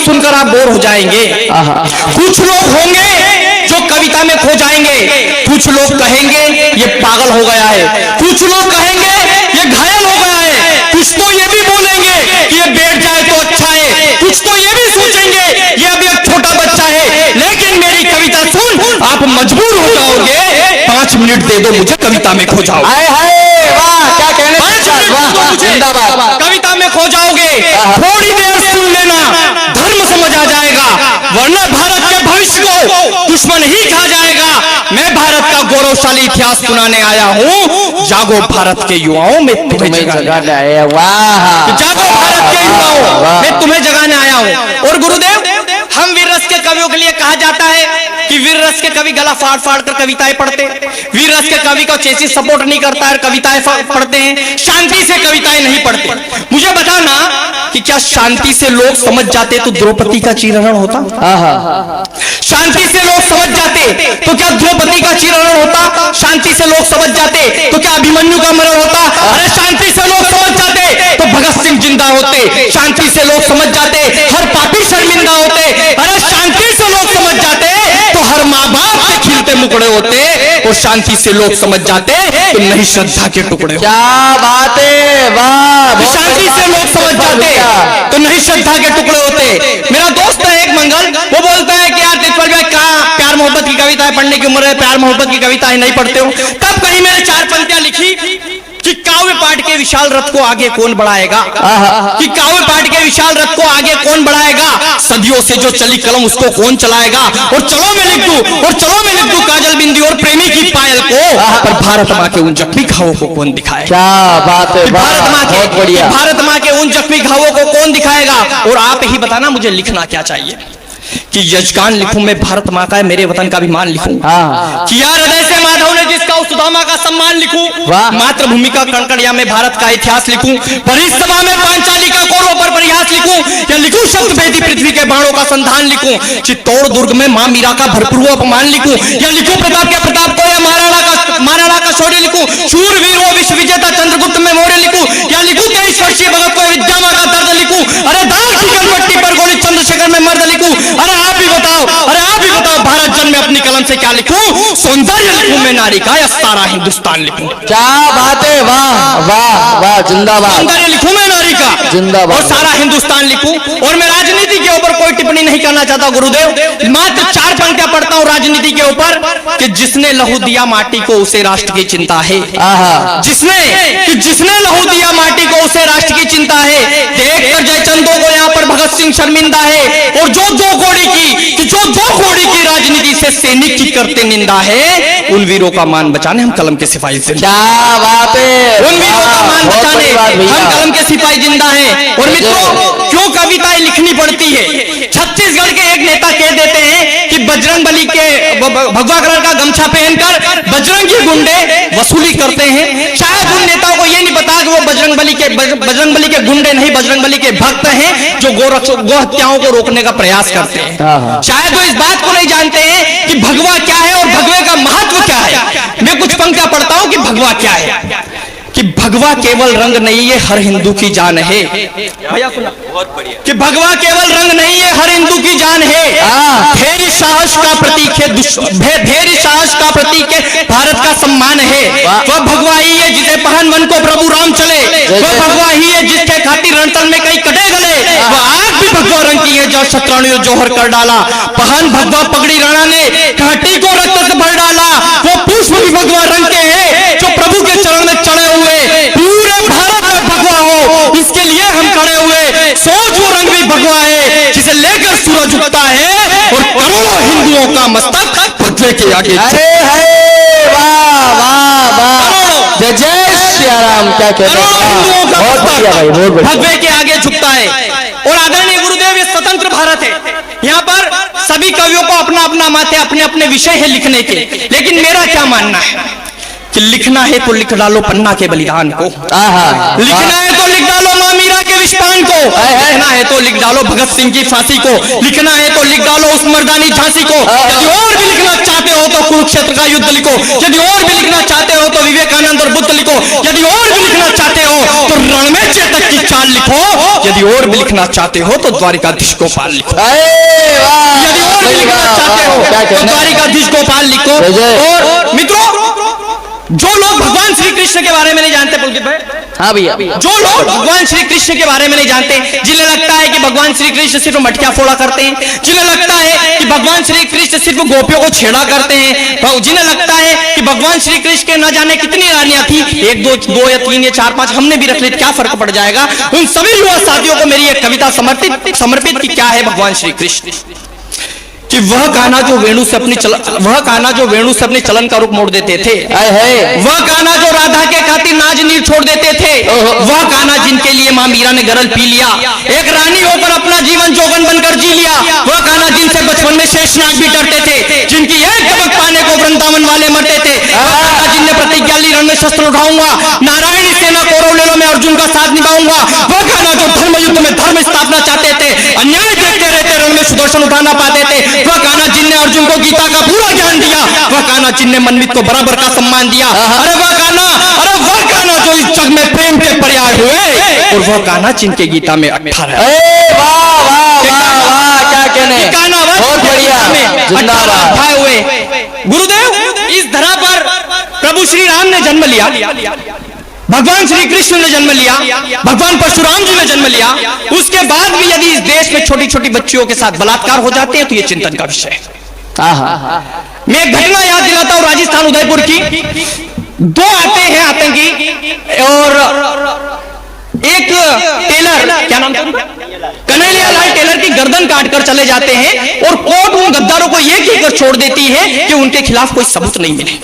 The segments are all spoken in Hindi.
सुनकर आप बोर हो जाएंगे। कुछ लोग होंगे जो कविता में खो जाएंगे, कुछ लोग कहेंगे ये पागल हो गया है, कुछ लोग कहेंगे ये घायल हो गया है, कुछ तो ये भी बोलेंगे कि ये बैठ जाए तो अच्छा है, कुछ तो ये भी सोचेंगे ये अभी एक छोटा बच्चा है। लेकिन मेरी कविता सुन, आप मजबूर हो जाओगे। 5 मिनट दे दो मुझे, कविता में खो जाओ। क्या कहने, 5 मिनट दे दो मुझे, कविता में खो जाओगे। थोड़ी देर सुन लेना, धर्म समझ आ जाएगा, वरना भारत के भविष्य को दुश्मन ही खा जाएगा। मैं भारत का गौरवशाली इतिहास सुनाने आया हूँ। जागो भारत के युवाओं में तुम्हें जगाने आया हूँ। जागो भारत के युवाओं में तुम्हें जगाने आया हूँ। और गुरुदेव, हम वीर रस के कवियों के लिए कहा जाता है कि वीर रस के कवि गला फाड़ फाड़ कर कविताएं पढ़ते, वीर रस के कवि को चेसिस सपोर्ट नहीं करता है, कविताएं पढ़ते हैं, शांति से कविताएं नहीं पढ़ते। मुझे बताना कि क्या शांति से लोग समझ जाते तो द्रौपदी का चीरहरण होता? शांति से लोग समझ जाते तो क्या द्रौपदी का चीरहरण होता? शांति से लोग समझ जाते तो क्या अभिमन्यु का मरण होता? अरे शांति से लोग समझ जाते तो भगत सिंह जिंदा होते, शांति से लोग समझ जाते हर पापी शर्मिंदा होते, अरे शांति से लोग समझ जाते तो हर माँ बाप के खिलते मुकड़े होते, और शांति से लोग समझ जाते तो नहीं श्रद्धा के टुकड़े। क्या बात है, वाह। शांति से लोग समझ जाते तो नहीं श्रद्धा के टुकड़े होते। मेरा दोस्त है एक मंगल, वो बोलता है कि यार तितपाल भाई कहाँ प्यार मोहब्बत की कविताएं पढ़ने की उम्र है, प्यार मोहब्बत की कविताएं नहीं पढ़ते हो। तब कहीं मैंने 4 पंक्तियां लिखी कि काव्य पाठ के विशाल रथ को आगे कौन बढ़ाएगा, कि काव्य पाठ के विशाल रथ को आगे कौन बढ़ाएगा, सदियों से जो चली कलम उसको कौन चलाएगा। और चलो मैं लिख दूं, और चलो मैं लिख दूं काजल बिंदी और प्रेमी की पायल को, पर भारत माँ के उन जख्मी घावों को कौन दिखाएगा। क्या बात है, भारत माँ के उन जख्मी घावों को कौन दिखाएगा। और आप ही बताना मुझे लिखना क्या चाहिए, कि यजगान लिखूं मैं भारत माँ का है मेरे वतन का अभिमान लिखूं, कि यार हृदय से माधव ने जिसका उस सुदामा का सम्मान लिखूं, मातृभूमि का कणकणिया में भारत का इतिहास लिखूं, परिसभा में पांचाली का कौरवों पर परिहास लिखूं, या लिखूं शब्द भेदी पृथ्वी के बाणों का संधान लिखूं, चित्तौड़ दुर्ग में मां मीरा का भरपूर अपमान लिखूं, या लिखूं प्रताप के प्रताप को, या महाराणा का शौर्य लिखूं, शूरवीर वो विश्व विजेता चंद्रगुप्त में मौर्य लिखूं, या लिखूं 23 वर्षीय भगत को विद्या मां का दर्द लिखूं, अरे दाग की गलपट्टी पर गोली चंद्रशेखर में मर्द लिखूं। अरे आप ही बताओ, भारत जन्म में अपनी कलम से क्या लिखूं, सौंदर्य लिखूं मैं नारी का या सारा हिंदुस्तान लिखूं। क्या बात है, वाह वाह वाह, जिंदाबाद। सौंदर्य लिखूं मैं नारी का, जिंदाबाद, और सारा हिंदुस्तान लिखूं। और मैं राजनीति के ऊपर कोई टिप्पणी नहीं करना चाहता गुरुदेव, मात्र 4 पंक्तियां पढ़ता हूं राजनीति के ऊपर, कि जिसने लहू दिया माटी को उसे राष्ट्र की चिंता है। जिसने लहू दिया माटी को उसे राष्ट्र की चिंता है। देख कर जयचंदों को यहाँ पर भगत सिंह शर्मिंदा है, और जो 2 कौड़ी की राजनीति से सैनिक की करते निंदा है, उन वीरों का मान बचाने हम कलम के सिपाही जिंदा। क्या बात है, उन वीरों का मान बचाने हम कलम के सिपाही जिंदा हैं। और मित्रों, क्यों कविताएं लिखनी पड़ती है? छत्तीसगढ़ के एक नेता कह देते हैं कि बजरंगबली के भगवा कलर का गमछा पहनकर बजरंगी गुंडे वसूली करते हैं। शायद उन नेताओं को यह नहीं पता कि वो बजरंगबली के गुंडे नहीं, बजरंगबली के भक्त हैं जो गो हत्याओं को रोकने का प्रयास करते हैं। शायद वो इस बात को नहीं जानते हैं कि भगवा क्या है और भगवे का महत्व क्या है। मैं कुछ पंक्तियां पढ़ता हूं कि भगवा क्या है, कि भगवा केवल रंग नहीं है हर हिंदू की जान है। भैया सुना, बहुत बढ़िया, कि भगवा केवल रंग नहीं है हर हिंदू की जान है। धैर्य साहस का प्रतीक है, धैर्य साहस का प्रतीक है, भारत का सम्मान है। वह भगवा ही है जिसे पहन मन को प्रभु राम चले, वह भगवा ही है जिसके खातिर रणतल में कई कटे गले, वह आग भी भगवा रंग की है जो शत्राणियों जोहर कर डाला, पहन भगवा पगड़ी राणा ने घाटी को रक्त से भर डाला, वो पुष्प भी भगवा रंग के हैं जो प्रभु के चरण में चढ़े हुए, पूरे भारत में भगवा हो इसके लिए हम खड़े हुए। सोच वो रंग भी भगवा है जिसे लेकर सूरज उगता है, और करोड़ों हिंदुओं का मस्तक भगवे के आगे। वाह वाह वाह, जय जय सिया राम। क्या कहते हैं, बहुत बढ़िया भाई, बहुत बढ़िया, भगवे के आगे झुकता है। और आदरणीय गुरुदेव, ये स्वतंत्र भारत है, यहाँ पर सभी कवियों को अपना अपना मत है, अपने अपने विषय है लिखने के। लेकिन मेरा क्या मानना है कि लिखना है तो लिख डालो पन्ना के बलिदान को, लिखना है तो लिख डालो मां मीरा के विषपान को, लिखना है है तो लिख डालो भगत सिंह की फांसी को, लिखना है तो लिख डालो उस मर्दानी झांसी को, यदि और भी लिखना चाहते हो तो कुरुक्षेत्र का युद्ध लिखो, यदि और भी लिखना चाहते हो तो विवेकानंद और बुद्ध लिखो, यदि और भी लिखना चाहते हो तो रण में चेतक की चाल लिखो, यदि और भी लिखना चाहते हो तो द्वारिकाधीश गोपाल लिखो, यदि और भी लिखना चाहते हो तो द्वारिकाधीश गोपाल लिखो। और मित्रों, जो लोग भगवान श्री कृष्ण के बारे में नहीं जानते, पुलकित भाई, हाँ भैया, जो लोग भगवान श्री कृष्ण के बारे में नहीं जानते, जिन्हें लगता है कि भगवान श्री कृष्ण सिर्फ मटकियां फोड़ा करते हैं, जिन्हें लगता है कि भगवान श्री कृष्ण सिर्फ गोपियों को छेड़ा करते हैं, जिन्हें लगता है कि भगवान श्री कृष्ण के न जाने कितनी रानियां थी, एक दो या तीन या चार पांच हमने भी रख ली, क्या फर्क पड़ जाएगा। उन सभी युवा साथियों को मेरी एक कविता समर्पित की क्या है भगवान श्री कृष्ण कि वह गाना जो वेणु से अपने चलन का रुख मोड़ देते थे, वह गाना जो राधा के खातिर नाज नीर छोड़ देते थे, वह गाना जिनके लिए मां मीरा ने गरल पी लिया, एक रानी होकर अपना जीवन जोगन बनकर जी लिया, वह गाना जिनसे बचपन में शेषनाग भी डरते थे, जिनकी एक दबक पाने को वृंदावन वाले मरते थे, जिनने प्रतिज्ञा ली रण में शस्त्र उठाऊंगा, नारायणी सेना कौरव ले लो मैं अर्जुन का साथ निभाऊंगा, वह गाना जो धर्म युद्ध में धर्म स्थापना चाहते थे, अन्याय देखते रहते रण में सुदर्शन उठाना पाते थे, वह गाना जिनने अर्जुन को गीता का पूरा ज्ञान दिया, वह गाना जिनने मनमित को बराबर का सम्मान दिया, अरे वह गाना जो इस जग में प्रेम के पर्याय हुए, और वह गाना जिनके गीता में 18 क्या कहने, बहुत बढ़िया, जिंदाबाद हुए। गुरुदेव, इस धरा पर प्रभु श्री राम ने जन्म लिया, भगवान श्री कृष्ण ने जन्म लिया, भगवान परशुराम जी ने जन्म लिया, उसके बाद भी यदि इस देश में छोटी छोटी बच्चियों के साथ बलात्कार हो जाते हैं तो ये चिंतन का विषय है। मैं एक घटना याद दिलाता हूं राजस्थान उदयपुर की। दो आते हैं आतंकी और एक टेलर, क्या नाम था, कन्हैया लाल टेलर की गर्दन काटकर चले जाते हैं और कोर्ट उन गद्दारों को यह कहकर छोड़ देती है कि उनके खिलाफ कोई सबूत नहीं मिले।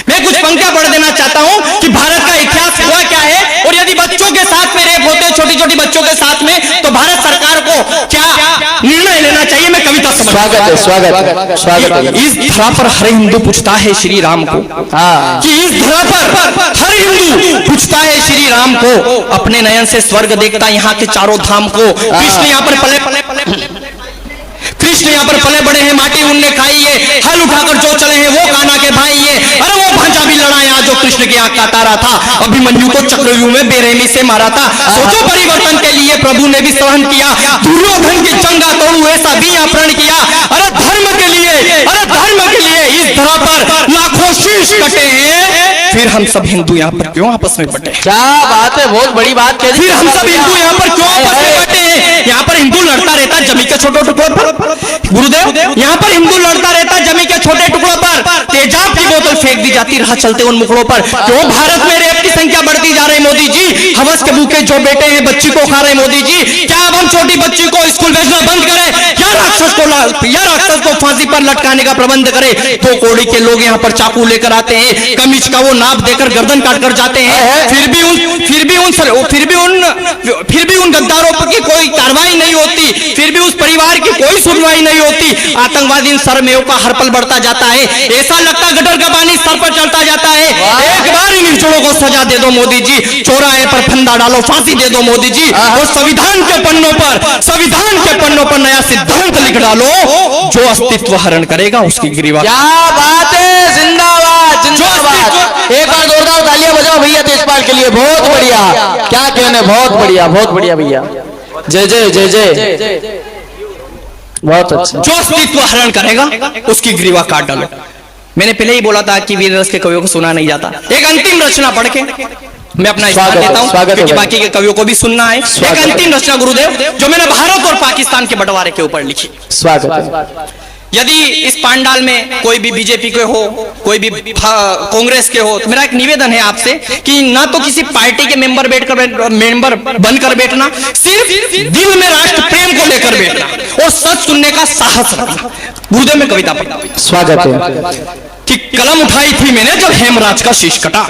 मैं कुछ पंक्तियां पढ़ देना चाहता हूं कि भारत का इतिहास हुआ क्या है, और यदि बच्चों के साथ में रेप होते, छोटी छोटी बच्चों के साथ में, तो भारत सरकार को क्या निर्णय लेना चाहिए। मैं कविता समझ, स्वागत। इस धरा पर हर हिंदू पूछता है श्री राम को, कि इस धरा पर हर हिंदू पूछता है श्री राम को, अपने नयन से स्वर्ग देखता यहाँ के चारों धाम को, कृष्ण यहाँ पर कृष्ण यहाँ पर पले बड़े हैं, माटी उनने खाई है, हल उठाकर जो चले हैं वो कान्हा के भाई है, अरे वो भांजा भी लड़ाया जो कृष्ण की आंख का तारा था, अभिमन्यु को चक्रव्यूह में बेरहमी से मारा था, सोचो परिवर्तन के लिए प्रभु ने भी सहन किया, दुर्योधन की जंगा तोड़ू ऐसा भी यहाँ प्रण किया, अरे धर्म के लिए इस धरा पर लाखों शीश कटे हैं, फिर हम सब हिंदू यहाँ पर क्यों आपस में बटे। क्या बात है, बहुत बड़ी बात कह दी। फिर हम सब हिंदू यहाँ पर क्यों आपस में बटे हैं। यहाँ पर हिंदू लड़ता रहता जमी के छोटे टुकड़ों पर, गुरुदेव यहाँ पर हिंदू लड़ता रहता जमी के छोटे टुकड़ों पर, तेजाब की बोतल फेंक दी जाती राह चलते उन मुखड़ों पर, क्यों भारत में रेप की संख्या बढ़ती जा रही मोदी जी, हवस के भूखे जो बेटे हैं बच्ची को खा रहे मोदी जी, क्या अब हम छोटी बच्ची को स्कूल भेजना बंद करें, या राक्षस को फांसी पर लटकाने का प्रबंध करें। दो कौड़ी के लोग यहाँ पर चाकू लेकर आते हैं, कमीज का वो नाप देकर गर्दन काट कर जाते हैं, फिर भी उन गद्दारों पर की कोई कार्रवाई नहीं होती, फिर भी उस परिवार की कोई सुनवाई नहीं होती। आतंकवादी सरमेव का हर पल बढ़ता जाता है, ऐसा लगता गटर का पानी सर पर चढ़ता जाता है। एक बार इन निर्जोड़ों को सजा दे दो मोदी जी, चौराहे पर फंदा डालो, फांसी दे दो मोदी जी, और संविधान के पन्नों पर नया सिद्धांत लिख डालो, जो अस्तित्व हरण करेगा उसकी ग्रीवा। क्या बात है, जिंदाबाद जिंदाबाद। एक बार जोरदार तालियां बजाओ भैया तेजपाल के लिए, बहुत बढ़िया, क्या कहने, बहुत बढ़िया भैया, जय जय जय जय, बहुत अच्छा। जो अस्तित्व हरण करेगा उसकी ग्रीवा काट डालो। मैंने पहले ही बोला था कि वीर रस के कवियों को सुना नहीं जाता। एक अंतिम रचना पढ़ के मैं अपना स्थान देता हूं, क्योंकि बाकी के कवियों को भी सुनना है। एक अंतिम रचना गुरुदेव जो मैंने भारत और पाकिस्तान के बंटवारे के ऊपर लिखी। स्वागत। यदि इस पांडाल में कोई भी बीजेपी के हो, कोई भी कांग्रेस के हो, तो मेरा एक निवेदन है आपसे कि ना तो किसी पार्टी के मेंबर बनकर बैठना, सिर्फ दिल में राष्ट्र प्रेम को लेकर बैठना और सच सुनने का साहस रखना। गुरुदेव में कविता पढ़ता हूं। स्वागत है। कि कलम उठाई थी मैंने जब हेमराज का शीश कटा,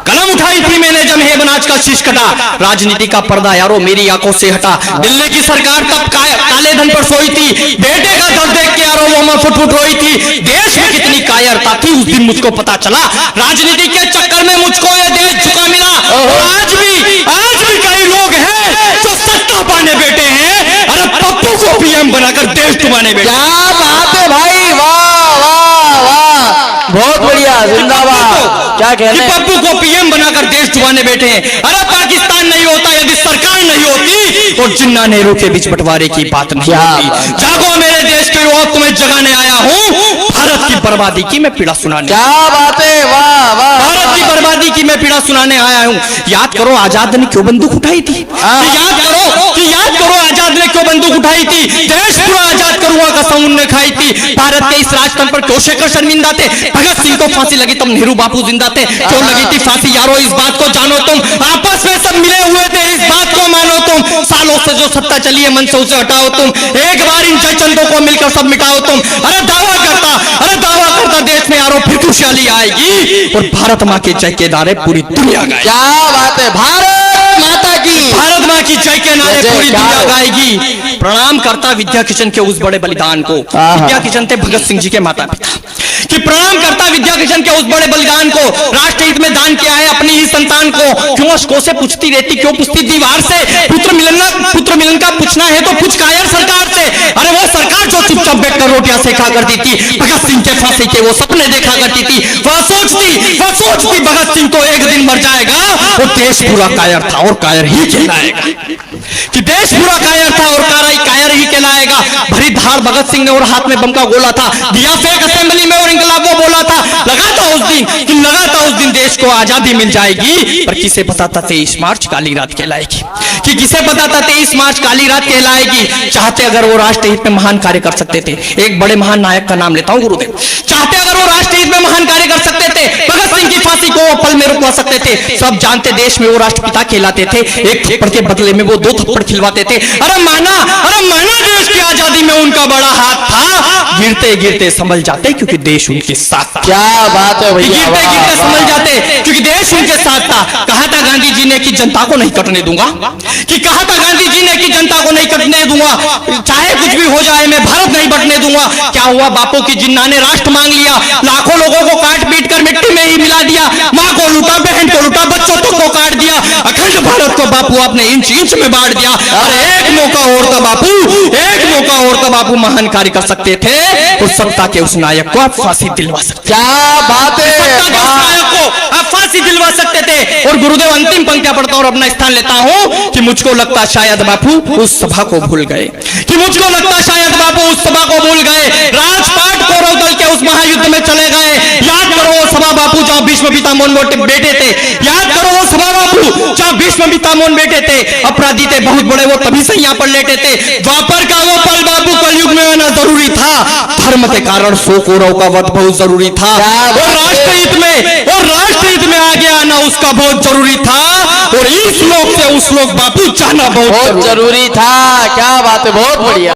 कलम उठाई थी मैंने जब हेमराज का शीश कटा, राजनीति का पर्दा यारो मेरी आंखों से हटा, दिल्ली की सरकार तब काले धन पर सोई थी, बेटे का दर्द देख के यारो वो फुट फुट रोई थी, देश में कितनी कायरता थी उस दिन मुझको पता चला, राजनीति के चक्कर में मुझको ये देश झुका मिला, और आज भी कई लोग हैं जो सत्ता पाने बैठे हैं, पीएम बनाकर देश डुबाने बैठे। क्या बात है भाई, वाह वाह वाह, बहुत बढ़िया, जिंदाबाद। क्या कहने, पप्पू को पीएम बनाकर देश डुबाने बैठे हैं। अरे पाकिस्तान नहीं होता यदि सरकार नहीं होती और जिन्ना नेहरू के बीच बंटवारे की बात नहीं होती। जागो मेरे देश के युवा, तुम्हें जगाने आया हूँ, भारत की बर्बादी की मैं पीड़ा सुनाने। क्या बात है, वाह वाह, भारत की बर्बादी की मैं पीड़ा सुनाने आया हूँ। याद करो आजाद ने क्यों बंदूक उठाई थी, याद करो आजाद ने क्यों बंदूक उठाई थी। देश पूरा आजाद करूंगा कसम उनने खाई थी। भारत के इस राजतंत्र पर क्यों शेखर शर्मिंदा थे। भगत सिंह को फांसी लगी तब नेहरू बापू जिंदा थे। क्यों लगी थी फांसी यारो, इस बात को जानो तुम। आपस में सब मिले हुए थे, इस बात को मानो तुम। सालों से जो सत्ता चली है मन से उसे हटाओ तुम। एक बार इन जयचंदों को मिलकर सब मिटाओ तुम। अरे दावा करता देश में यारो फिर खुशहाली आएगी और भारत माँ की जय के नारे पूरी दुनिया गाएगी। क्या बात है, भारत माता की, भारत माँ की जय के नारे पूरी दुनिया गाएगी। प्रणाम करता विद्या किशन के उस बड़े बलिदान को। विद्या किशन थे भगत सिंह जी के माता पिता। कि प्रणाम करता विद्या किशन के उस बड़े बलिदान को, राष्ट्र हित में दान किया है अपनी ही संतान को। क्यों अशकों से पूछती रहती, क्यों पूछती दीवार से। पुत्र मिलन का पूछना है तो पूछ कायर सरकार से। अरे वो सरकार जो चुपचाप बैठकर रोटियां सेका करती थी, भगत सिंह के फांसी के वो सपने देखा करती थी। वह सोचती भगत सिंह तो एक दिन मर जाएगा। वो देश पूरा कायर था और कायर ही कहलाएगा। कि देश पूरा कायर था और कायर ही कहलाएगा। भरी धार भगत सिंह ने और हाथ में बम का गोला था, दिया फेंक असेंबली में और इंकलाब वो बोला था। लगा था उस दिन देश को आजादी मिल जाएगी। पर किसे पता था 23 मार्च काली रात कहलाएगी। कि किसे पता था 23 मार्च काली रात कहलाएगी। चाहते अगर वो राष्ट्र हित में महान कार्य कर सकते थे, एक बड़े महान नायक का नाम लेता हूं गुरुदेव। चाहते अगर वो राष्ट्र हित में महान कार्य कर सकते थे, भगत सिंह की फांसी को वो पल में रुकवा सकते थे। सब जानते देश में वो राष्ट्रपिता कहलाते थे। एक थप्पड़ के बदले में वो 2 थप्पड़ खिलवाते थे। अरे माना देश की आजादी में उनका बड़ा हाथ था। गिरते गिरते संभल जाते क्योंकि देश उनके साथ था। क्या बात है भैया, गिरते गिरते संभल जाते क्योंकि देश उनके साथ था। कहा था गांधी जी ने कि जनता को नहीं कटने दूंगा, कहा था गांधी जी ने कि जनता को नहीं कटने दूंगा, चाहे कुछ भी हो जाए मैं भारत नहीं बटने दूंगा। क्या हुआ, बापू की जिन्ना ने राष्ट्र मांग लिया। लाखों लोगों को काट पीट कर मिट्टी में ही मिला दिया। माँ को लूटा, बहन को लूटा, बच्चों को काट दिया। अखंड भारत को बापू आपने इंच में बांट दिया। अरे एक मौका और था बापू महान कार्य कर सकते थे और सत्ता के उस नायक को आप फांसी दिलवा सकते। क्या बात है, नायक को आप फांसी दिलवा सकते थे। और गुरुदेव अंतिम पंक्तियां पढ़ता हूं और अपना स्थान लेता हूं कि मुझको लगता शायद बापू उस सभा को भूल गए। राजपाट कौरव दल के उस महायुद्ध में चले गए। याद करो वो सभा बापू जहां भीष्म पितामह बैठे थे। याद करो वो सभा बापू जहां भीष्म पितामह बैठे थे। अपराधी थे बहुत बड़े, वो तभी से यहाँ पर लेटे थे। द्वापर का वो पल बापू कलयुग में आना जरूरी था। धर्म के कारण 100 कौरव का वध बहुत जरूरी था। और राष्ट्र हित में आगे आना उसका बहुत जरूरी था। और इस लोक से उस लोक बापू जाना बहुत जरूरी था। क्या बात है, बहुत बढ़िया।